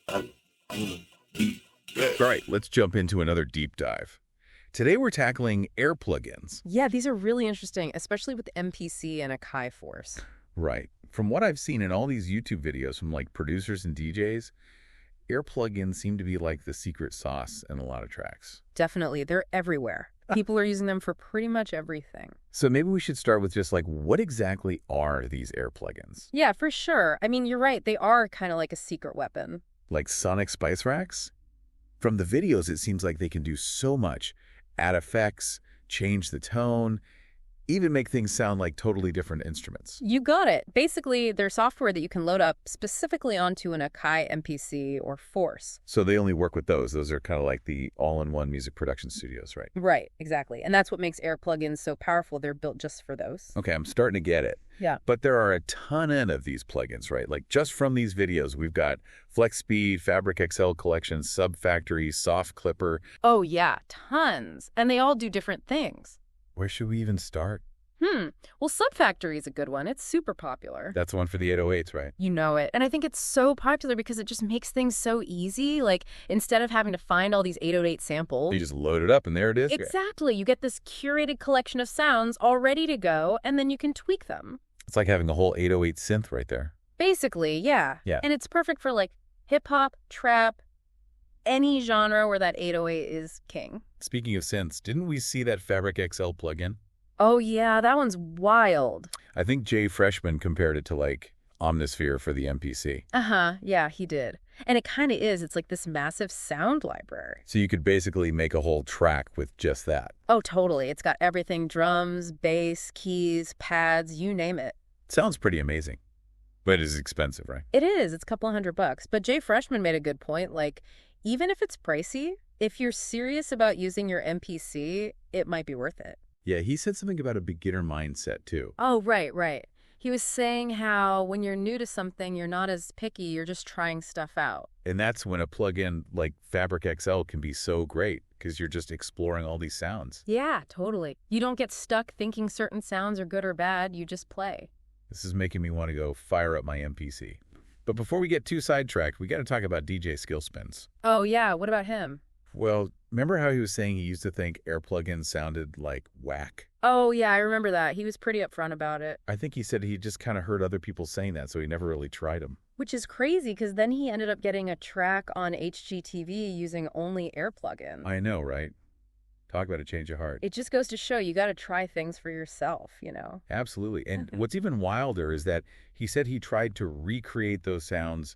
All right, let's jump into another deep dive. Today we're tackling air plugins. Yeah, these are really interesting, especially with MPC and Akai Force. Right. From what I've seen in all these YouTube videos from like producers and DJs, air plugins seem to be like the secret sauce in a lot of tracks. Definitely, they're everywhere. People are using them for pretty much everything. So maybe we should start with just like what exactly are these air plugins? Yeah, for sure. I mean, you're right. They are kind of like a secret weapon. Like sonic spice racks? From the videos, it seems like they can do so much. Add effects, change the tone, even make things sound like totally different instruments. You got it. Basically, they're software that you can load up specifically onto an Akai MPC or Force. So they only work with those. Those are kind of like the all-in-one music production studios, right? Right, exactly. And that's what makes Air plugins so powerful. They're built just for those. Okay, I'm starting to get it. Yeah. But there are a ton of these plugins, right? Like just from these videos, we've got Flex Speed, Fabric XL Collection, Sub Factory, Soft Clipper. Oh, yeah, tons. And they all do different things. Where should we even start? Well, Sub Factory is a good one. It's super popular. That's the one for the 808s, right? You know it. And I think it's so popular because it just makes things so easy. Like, instead of having to find all these 808 samples. You just load it up and there it is. Exactly. You get this curated collection of sounds all ready to go, and then you can tweak them. It's like having a whole 808 synth right there. Basically, yeah. Yeah. And it's perfect for, like, hip-hop, trap, any genre where that 808 is king. Speaking of synths, didn't we see that Fabric XL plugin? Oh, yeah, that one's wild. I think Jay Freshman compared it to, like, Omnisphere for the MPC. Uh-huh, yeah, he did. And it kind of is. It's like this massive sound library. So you could basically make a whole track with just that. Oh, totally. It's got everything: drums, bass, keys, pads, you name it. Sounds pretty amazing. But it's expensive, right? It is. It's a couple $100. But Jay Freshman made a good point. Like, even if it's pricey, if you're serious about using your MPC, it might be worth it. Yeah, he said something about a beginner mindset, too. Oh, right. He was saying how when you're new to something, you're not as picky, you're just trying stuff out. And that's when a plugin like Fabric XL can be so great, because you're just exploring all these sounds. Yeah, totally. You don't get stuck thinking certain sounds are good or bad, you just play. This is making me want to go fire up my MPC. But before we get too sidetracked, we got to talk about DJ Skillspins. Oh, yeah, what about him? Well, remember how he was saying he used to think air plugins sounded like whack? Oh, yeah, I remember that. He was pretty upfront about it. I think he said he just kind of heard other people saying that, so he never really tried them. Which is crazy, because then he ended up getting a track on HGTV using only Air plugin. I know, right? Talk about a change of heart. It just goes to show you got to try things for yourself, you know? Absolutely. And what's even wilder is that he said he tried to recreate those sounds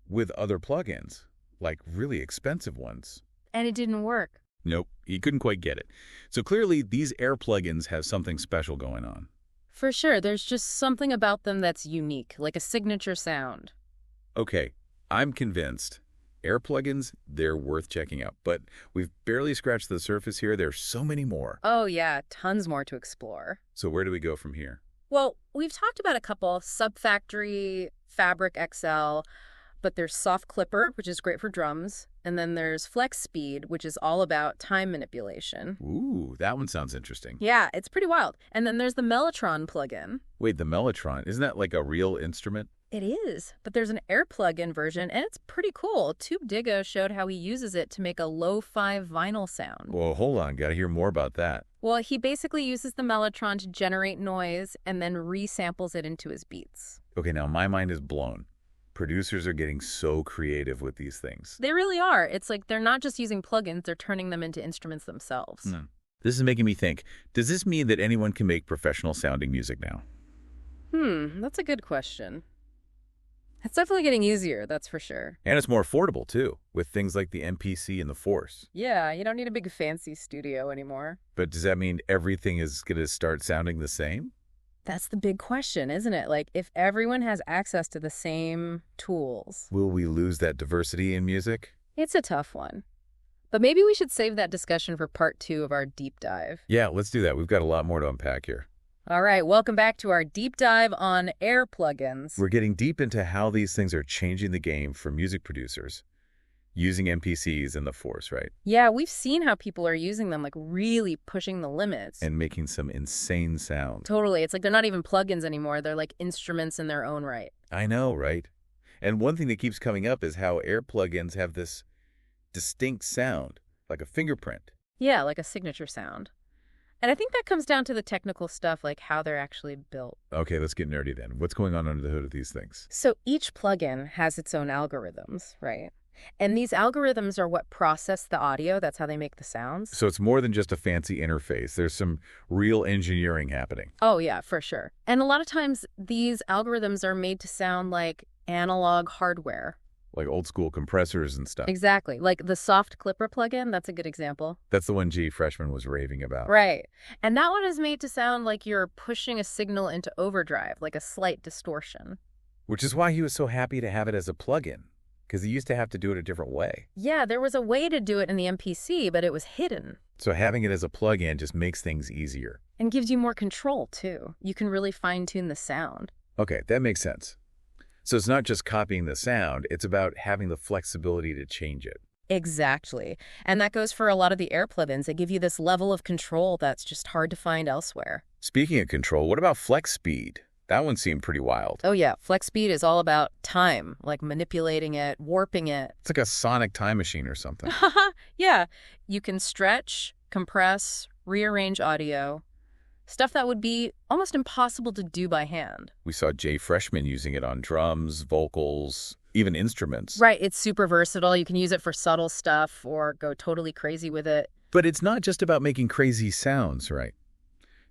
with other plugins, like really expensive ones. And it didn't work. Nope, he couldn't quite get it. So clearly, these air plugins have something special going on. For sure, there's just something about them that's unique, like a signature sound. Okay, I'm convinced. Air plugins, they're worth checking out. But we've barely scratched the surface here. There's so many more. Oh, yeah, tons more to explore. So where do we go from here? Well, we've talked about a couple: Sub Factory, Fabric XL, but there's Soft Clipper, which is great for drums, and then there's Flex Speed, which is all about time manipulation. Ooh, that one sounds interesting. Yeah, it's pretty wild. And then there's the Mellotron plugin. Wait, the Mellotron, isn't that like a real instrument? It is, but there's an Air plugin version, and it's pretty cool. Tube Diggo showed how he uses it to make a lo-fi vinyl sound. Well, hold on, gotta hear more about that. Well, he basically uses the Mellotron to generate noise and then resamples it into his beats. Okay, now my mind is blown. Producers are getting so creative with these things. They really are. It's like they're not just using plugins, they're turning them into instruments themselves. This is making me think, does this mean that anyone can make professional sounding music now? That's a good question. It's definitely getting easier, that's for sure. And it's more affordable, too, with things like the MPC and the Force. Yeah, you don't need a big fancy studio anymore. But does that mean everything is going to start sounding the same? That's the big question, isn't it? Like, if everyone has access to the same tools. Will we lose that diversity in music? It's a tough one. But maybe we should save that discussion for part 2 of our deep dive. Yeah, let's do that. We've got a lot more to unpack here. All right, welcome back to our deep dive on Air plugins. We're getting deep into how these things are changing the game for music producers, using MPCs and the Force, right? Yeah, we've seen how people are using them, like really pushing the limits. And making some insane sound. Totally. It's like they're not even plugins anymore. They're like instruments in their own right. I know, right? And one thing that keeps coming up is how air plugins have this distinct sound, like a fingerprint. Yeah, like a signature sound. And I think that comes down to the technical stuff, like how they're actually built. Okay, let's get nerdy then. What's going on under the hood of these things? So each plugin has its own algorithms, right? And these algorithms are what process the audio. That's how they make the sounds. So it's more than just a fancy interface. There's some real engineering happening. Oh, yeah, for sure. And a lot of times these algorithms are made to sound like analog hardware. Like old school compressors and stuff. Exactly. Like the soft clipper plugin, that's a good example. That's the one G. Freshman was raving about. Right. And that one is made to sound like you're pushing a signal into overdrive, like a slight distortion. Which is why he was so happy to have it as a plugin, because he used to have to do it a different way. Yeah, there was a way to do it in the MPC, but it was hidden. So having it as a plugin just makes things easier. And gives you more control, too. You can really fine-tune the sound. Okay, that makes sense. So it's not just copying the sound, it's about having the flexibility to change it. Exactly. And that goes for a lot of the air plugins. They give you this level of control that's just hard to find elsewhere. Speaking of control, what about flex speed? That one seemed pretty wild. Oh, yeah. Flex speed is all about time, like manipulating it, warping it. It's like a sonic time machine or something. Yeah. You can stretch, compress, rearrange audio. Stuff that would be almost impossible to do by hand. We saw Jay Freshman using it on drums, vocals, even instruments. Right. It's super versatile. You can use it for subtle stuff or go totally crazy with it. But it's not just about making crazy sounds, right?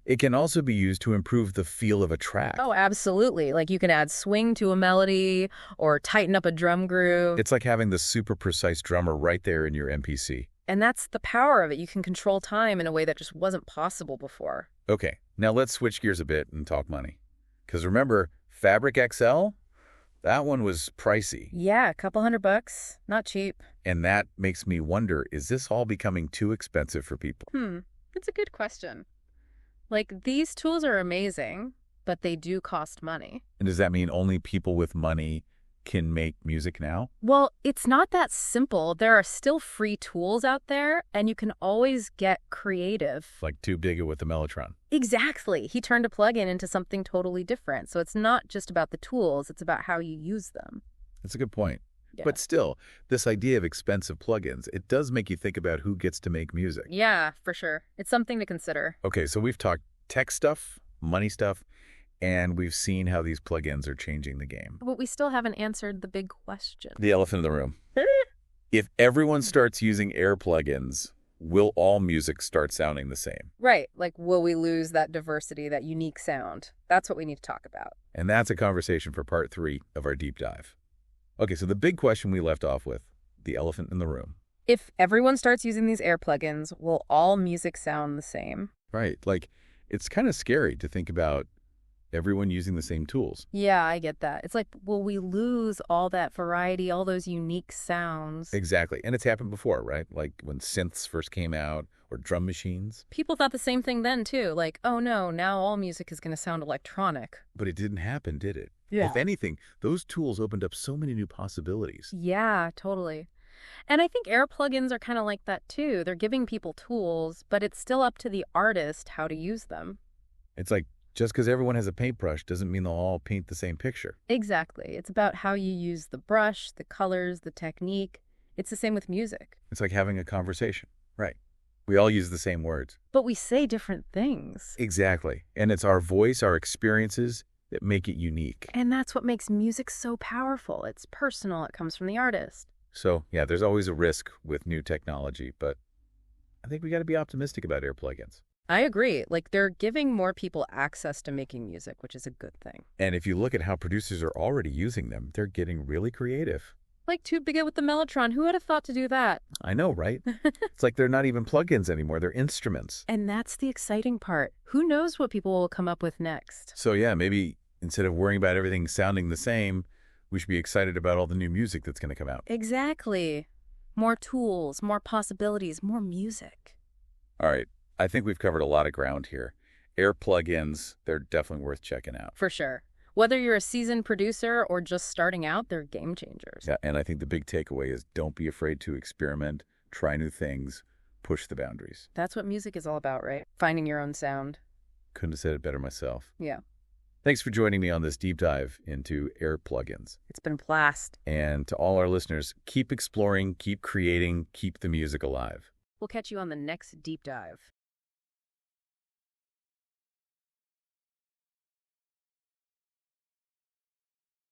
It can also be used to improve the feel of a track. Oh, absolutely. Like you can add swing to a melody or tighten up a drum groove. It's like having the super precise drummer right there in your MPC. And that's the power of it. You can control time in a way that just wasn't possible before. Okay, now let's switch gears a bit and talk money. Because remember, Fabric XL? That one was pricey. Yeah, a couple $100. Not cheap. And that makes me wonder, is this all becoming too expensive for people? That's a good question. Like, these tools are amazing, but they do cost money. And does that mean only people with money can make music now? Well, it's not that simple. There are still free tools out there, and you can always get creative. Like Tube Digger with the Mellotron. Exactly. He turned a plugin into something totally different. So it's not just about the tools, it's about how you use them. That's a good point. Yeah. But still, this idea of expensive plugins, it does make you think about who gets to make music. Yeah, for sure. It's something to consider. Okay, so we've talked tech stuff, money stuff, and we've seen how these plugins are changing the game. But we still haven't answered the big question. The elephant in the room. If everyone starts using air plugins, will all music start sounding the same? Right. Like, will we lose that diversity, that unique sound? That's what we need to talk about. And that's a conversation for part 3 of our deep dive. Okay, so the big question we left off with, the elephant in the room. If everyone starts using these air plugins, will all music sound the same? Right, like, it's kind of scary to think about everyone using the same tools. Yeah, I get that. It's like, will we lose all that variety, all those unique sounds? Exactly, and it's happened before, right? Like when synths first came out, or drum machines. People thought the same thing then, too. Like, oh no, now all music is going to sound electronic. But it didn't happen, did it? Yeah. If anything, those tools opened up so many new possibilities. Yeah, totally. And I think air plugins are kind of like that, too. They're giving people tools, but it's still up to the artist how to use them. It's like, just because everyone has a paintbrush doesn't mean they'll all paint the same picture. Exactly. It's about how you use the brush, the colors, the technique. It's the same with music. It's like having a conversation. Right. We all use the same words. But we say different things. Exactly. And it's our voice, our experiences that make it unique. And that's what makes music so powerful. It's personal. It comes from the artist. So, yeah, there's always a risk with new technology, but I think we got to be optimistic about air plugins. I agree. Like, they're giving more people access to making music, which is a good thing. And if you look at how producers are already using them, they're getting really creative. Like Tube Digger with the Mellotron. Who would have thought to do that? I know, right? It's like they're not even plugins anymore. They're instruments. And that's the exciting part. Who knows what people will come up with next? So, yeah, maybe instead of worrying about everything sounding the same, we should be excited about all the new music that's going to come out. Exactly. More tools, more possibilities, more music. All right. I think we've covered a lot of ground here. Air plugins, they're definitely worth checking out. For sure. Whether you're a seasoned producer or just starting out, they're game changers. Yeah, and I think the big takeaway is don't be afraid to experiment, try new things, push the boundaries. That's what music is all about, right? Finding your own sound. Couldn't have said it better myself. Yeah. Thanks for joining me on this deep dive into air plugins. It's been a blast. And to all our listeners, keep exploring, keep creating, keep the music alive. We'll catch you on the next deep dive.